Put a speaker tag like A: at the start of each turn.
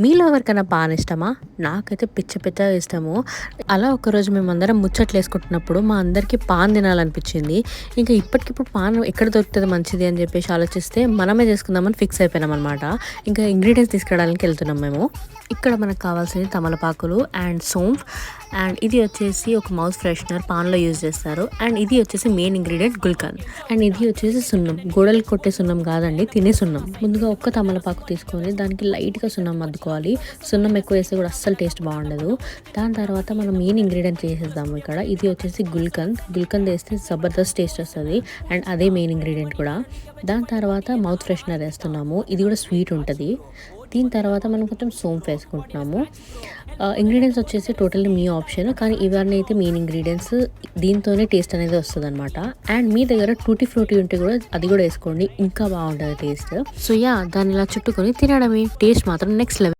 A: మీలో ఎవరికైనా పాన్ ఇష్టమా? నాకైతే పిచ్చగా ఇష్టము. అలా ఒకరోజు మేమందరం ముచ్చట్లేసుకుంటున్నప్పుడు మా అందరికీ పాన్ తినాలనిపించింది. ఇంకా ఇప్పటికిప్పుడు పాన్ ఎక్కడ దొరుకుతది మంచిది అని చెప్పేసి ఆలోచిస్తే మనమే చేసుకుందామని ఫిక్స్ అయిపోయినామనమాట. ఇంకా ఇంగ్రీడియెంట్స్ తీసుకురావడానికి వెళ్తున్నాం మేము. ఇక్కడ మనకు కావాల్సింది తమలపాకులు అండ్ సోంఫ్ అండ్ ఇది వచ్చేసి ఒక మౌత్ ఫ్రెషనర్ పాన్లో యూజ్ చేస్తారు. అండ్ ఇది వచ్చేసి మెయిన్ ఇంగ్రీడియంట్ గుల్కంద్. అండ్ ఇది వచ్చేసి సున్నం. గోడలు కొట్టే సున్నం కాదండి, తినే సున్నం. ముందుగా ఒక్క తమలపాకు తీసుకొని దానికి లైట్గా సున్నం అద్దుకోవాలి. సున్నం ఎక్కువ వేస్తే కూడా అస్సలు టేస్ట్ బాగుండదు. దాని తర్వాత మనం మెయిన్ ఇంగ్రీడియంట్ చేసేద్దాము ఇక్కడ. ఇది వచ్చేసి గుల్కంద్ వేస్తే జబర్దస్త్ టేస్ట్ వస్తుంది. అండ్ అదే మెయిన్ ఇంగ్రీడియంట్ కూడా. దాని తర్వాత మౌత్ ఫ్రెషనర్ వేస్తున్నాము. ఇది కూడా స్వీట్ ఉంటుంది. దీని తర్వాత మనం కొంచెం సోంఫ్ వేసుకుంటున్నాము. ఇంగ్రీడియంట్స్ వచ్చేసి టోటల్లీ మీ ఆప్షన్, కానీ ఇవన్నీ అయితే మెయిన్ ఇంగ్రీడియంట్స్. దీంతోనే టేస్ట్ అనేది వస్తుంది అనమాట. అండ్ మీ దగ్గర టూటీ ఫ్రూటీ ఉంటే కూడా అది కూడా వేసుకోండి, ఇంకా బాగుంటుంది టేస్ట్. సో దాన్ని ఇలా చుట్టుకొని తినడమే. టేస్ట్ మాత్రం నెక్స్ట్ లెవెల్.